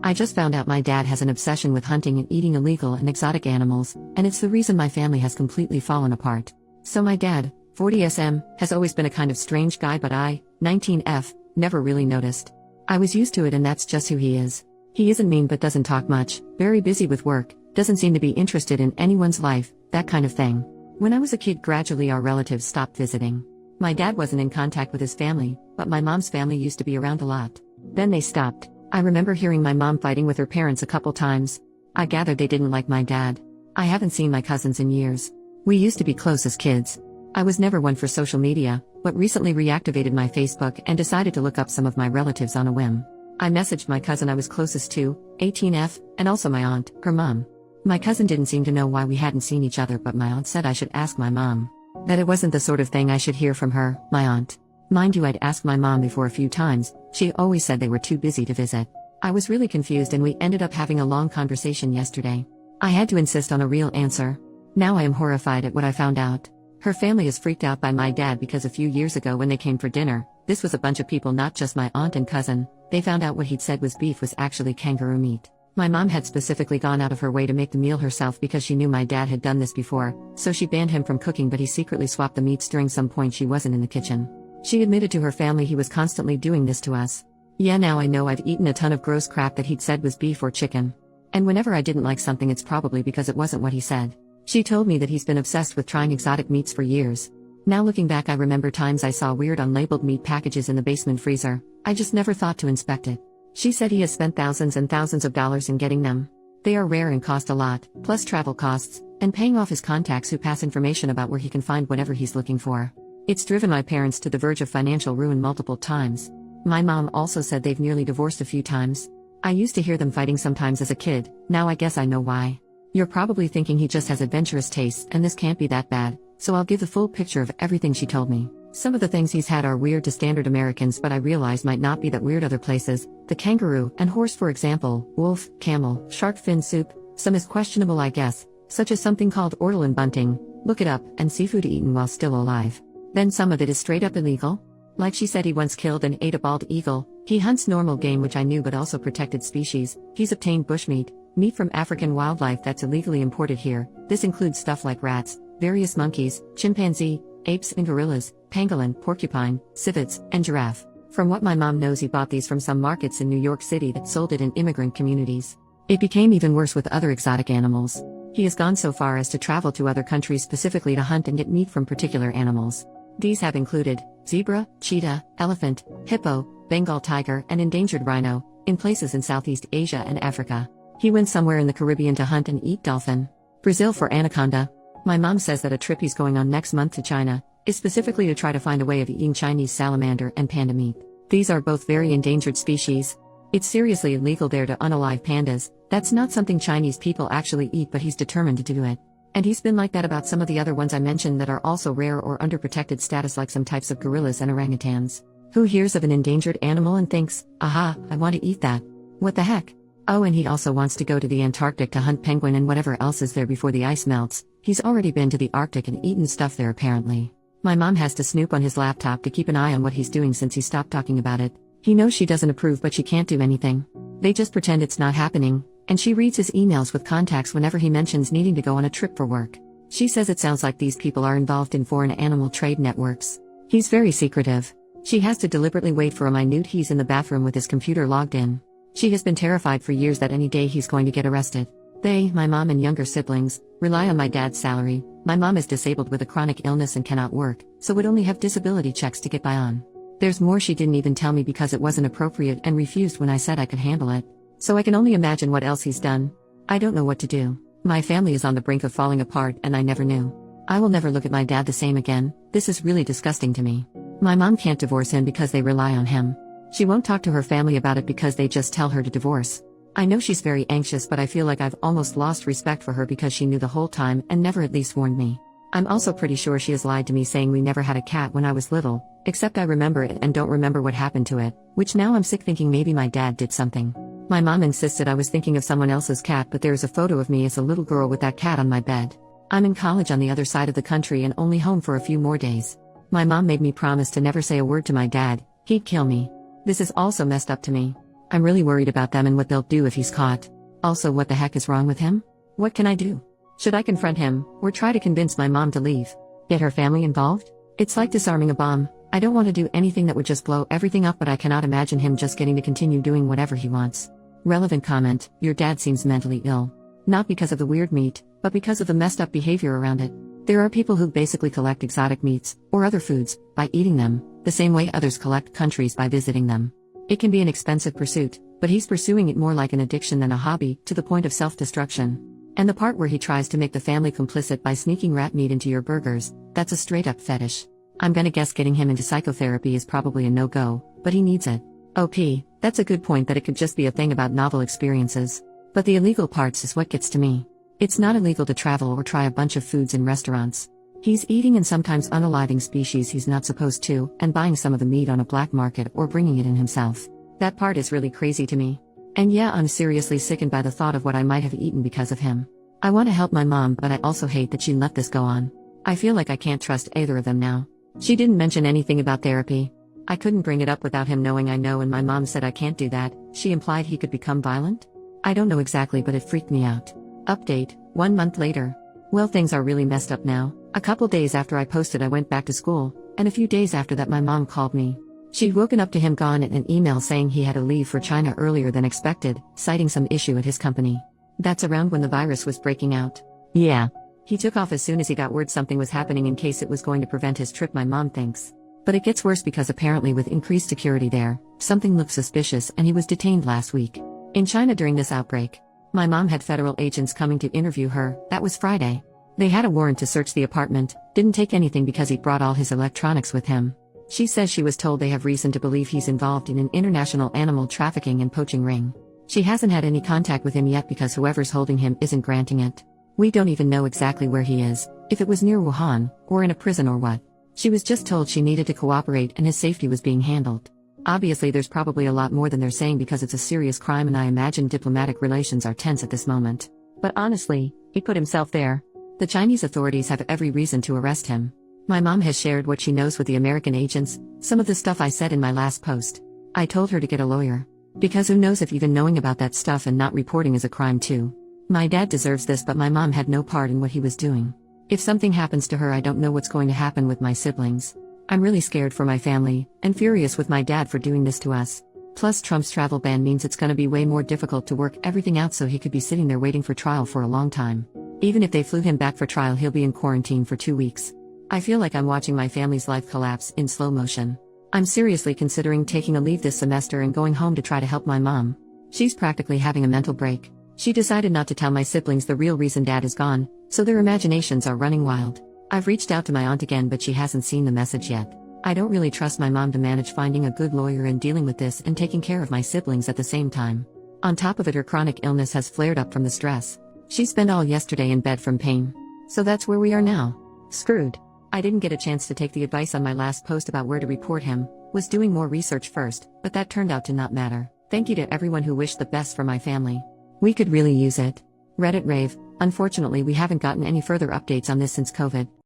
I just found out my dad has an obsession with hunting and eating illegal and exotic animals, and it's the reason my family has completely fallen apart. So my dad, 40SM, has always been a kind of strange guy, but I, 19F, never really noticed. I was used to it, and that's just who he is. He isn't mean but doesn't talk much, very busy with work, doesn't seem to be interested in anyone's life, that kind of thing. When I was a kid, gradually our relatives stopped visiting. My dad wasn't in contact with his family, but my mom's family used to be around a lot. Then they stopped. I remember hearing my mom fighting with her parents a couple times. I gathered they didn't like my dad. I haven't seen my cousins in years. We used to be close as kids. I was never one for social media, but recently reactivated my Facebook and decided to look up some of my relatives on a whim. I messaged my cousin I was closest to, 18F, and also my aunt, her mom. My cousin didn't seem to know why we hadn't seen each other, but my aunt said I should ask my mom. That it wasn't the sort of thing I should hear from her, my aunt. Mind you, I'd asked my mom before a few times. She always said they were too busy to visit. I was really confused, and we ended up having a long conversation yesterday. I had to insist on a real answer. Now I am horrified at what I found out. Her family is freaked out by my dad because a few years ago when they came for dinner, this was a bunch of people, not just my aunt and cousin, they found out what he'd said was beef was actually kangaroo meat. My mom had specifically gone out of her way to make the meal herself because she knew my dad had done this before, so she banned him from cooking, but he secretly swapped the meats during some point she wasn't in the kitchen. She admitted to her family he was constantly doing this to us. Yeah, now I know I've eaten a ton of gross crap that he'd said was beef or chicken. And whenever I didn't like something, it's probably because it wasn't what he said. She told me that he's been obsessed with trying exotic meats for years. Now looking back, I remember times I saw weird unlabeled meat packages in the basement freezer. I just never thought to inspect it. She said he has spent thousands and thousands of dollars in getting them. They are rare and cost a lot, plus travel costs, and paying off his contacts who pass information about where he can find whatever he's looking for. It's driven my parents to the verge of financial ruin multiple times. My mom also said they've nearly divorced a few times. I used to hear them fighting sometimes as a kid, now I guess I know why. You're probably thinking he just has adventurous tastes and this can't be that bad, so I'll give the full picture of everything she told me. Some of the things he's had are weird to standard Americans, but I realize might not be that weird other places. The kangaroo and horse, for example, wolf, camel, shark fin soup. Some is questionable, I guess, such as something called ortolan bunting, look it up, and seafood eaten while still alive. Then some of it is straight up illegal. Like she said, he once killed and ate a bald eagle. He hunts normal game, which I knew, but also protected species. He's obtained bushmeat, meat from African wildlife that's illegally imported here. This includes stuff like rats, various monkeys, chimpanzee, apes and gorillas, pangolin, porcupine, civets, and giraffe. From what my mom knows, he bought these from some markets in New York City that sold it in immigrant communities. It became even worse with other exotic animals. He has gone so far as to travel to other countries specifically to hunt and get meat from particular animals. These have included zebra, cheetah, elephant, hippo, Bengal tiger, and endangered rhino, in places in Southeast Asia and Africa. He went somewhere in the Caribbean to hunt and eat dolphin. Brazil for anaconda. My mom says that a trip he's going on next month to China is specifically to try to find a way of eating Chinese salamander and panda meat. These are both very endangered species. It's seriously illegal there to unalive pandas. That's not something Chinese people actually eat, but he's determined to do it. And he's been like that about some of the other ones I mentioned that are also rare or under protected status, like some types of gorillas and orangutans. Who hears of an endangered animal and thinks, aha, I want to eat that? What the heck? Oh, and he also wants to go to the Antarctic to hunt penguin and whatever else is there before the ice melts. He's already been to the Arctic and eaten stuff there apparently. My mom has to snoop on his laptop to keep an eye on what he's doing since he stopped talking about it. He knows she doesn't approve, but she can't do anything. They just pretend it's not happening, and she reads his emails with contacts whenever he mentions needing to go on a trip for work. She says it sounds like these people are involved in foreign animal trade networks. He's very secretive. She has to deliberately wait for a minute he's in the bathroom with his computer logged in. She has been terrified for years that any day he's going to get arrested. They, my mom and younger siblings, rely on my dad's salary. My mom is disabled with a chronic illness and cannot work, so would only have disability checks to get by on. There's more she didn't even tell me because it wasn't appropriate and refused when I said I could handle it. So I can only imagine what else he's done. I don't know what to do. My family is on the brink of falling apart and I never knew. I will never look at my dad the same again. This is really disgusting to me. My mom can't divorce him because they rely on him. She won't talk to her family about it because they just tell her to divorce. I know she's very anxious, but I feel like I've almost lost respect for her because she knew the whole time and never at least warned me. I'm also pretty sure she has lied to me saying we never had a cat when I was little, except I remember it and don't remember what happened to it, which now I'm sick thinking maybe my dad did something. My mom insisted I was thinking of someone else's cat, but there's a photo of me as a little girl with that cat on my bed. I'm in college on the other side of the country and only home for a few more days. My mom made me promise to never say a word to my dad. He'd kill me. This is also messed up to me. I'm really worried about them and what they'll do if he's caught. Also, what the heck is wrong with him? What can I do? Should I confront him, or try to convince my mom to leave? Get her family involved? It's like disarming a bomb. I don't want to do anything that would just blow everything up, but I cannot imagine him just getting to continue doing whatever he wants. Relevant comment: your dad seems mentally ill. Not because of the weird meat, but because of the messed up behavior around it. There are people who basically collect exotic meats, or other foods, by eating them, the same way others collect countries by visiting them. It can be an expensive pursuit, but he's pursuing it more like an addiction than a hobby, to the point of self-destruction. And the part where he tries to make the family complicit by sneaking rat meat into your burgers, that's a straight-up fetish. I'm gonna guess getting him into psychotherapy is probably a no-go, but he needs it. OP, that's a good point that it could just be a thing about novel experiences. But the illegal parts is what gets to me. It's not illegal to travel or try a bunch of foods in restaurants. He's eating and sometimes unaliving species he's not supposed to, and buying some of the meat on a black market or bringing it in himself. That part is really crazy to me. And yeah, I'm seriously sickened by the thought of what I might have eaten because of him. I want to help my mom, but I also hate that she let this go on. I feel like I can't trust either of them now. She didn't mention anything about therapy. I couldn't bring it up without him knowing I know, and my mom said I can't do that. She implied he could become violent? I don't know exactly, but it freaked me out. Update, 1 month later. Well, things are really messed up now. A couple days after I posted, I went back to school, and a few days after that my mom called me. She'd woken up to him gone and an email saying he had to leave for China earlier than expected, citing some issue at his company. That's around when the virus was breaking out. Yeah. He took off as soon as he got word something was happening in case it was going to prevent his trip, my mom thinks. But it gets worse because apparently with increased security there, something looked suspicious and he was detained last week. In China during this outbreak. My mom had federal agents coming to interview her. That was Friday. They had a warrant to search the apartment, didn't take anything because he'd brought all his electronics with him. She says she was told they have reason to believe he's involved in an international animal trafficking and poaching ring. She hasn't had any contact with him yet because whoever's holding him isn't granting it. We don't even know exactly where he is, if it was near Wuhan, or in a prison or what. She was just told she needed to cooperate and his safety was being handled. Obviously there's probably a lot more than they're saying because it's a serious crime, and I imagine diplomatic relations are tense at this moment. But honestly, he put himself there. The Chinese authorities have every reason to arrest him. My mom has shared what she knows with the American agents, some of the stuff I said in my last post. I told her to get a lawyer. Because who knows if even knowing about that stuff and not reporting is a crime too. My dad deserves this, but my mom had no part in what he was doing. If something happens to her, I don't know what's going to happen with my siblings. I'm really scared for my family, and furious with my dad for doing this to us. Plus Trump's travel ban means it's gonna be way more difficult to work everything out, so he could be sitting there waiting for trial for a long time. Even if they flew him back for trial, he'll be in quarantine for 2 weeks. I feel like I'm watching my family's life collapse in slow motion. I'm seriously considering taking a leave this semester and going home to try to help my mom. She's practically having a mental break. She decided not to tell my siblings the real reason dad is gone, so their imaginations are running wild. I've reached out to my aunt again, but she hasn't seen the message yet. I don't really trust my mom to manage finding a good lawyer and dealing with this and taking care of my siblings at the same time. On top of it, her chronic illness has flared up from the stress. She spent all yesterday in bed from pain. So that's where we are now. Screwed. I didn't get a chance to take the advice on my last post about where to report him, was doing more research first, but that turned out to not matter. Thank you to everyone who wished the best for my family. We could really use it. Reddit rave. Unfortunately, we haven't gotten any further updates on this since COVID.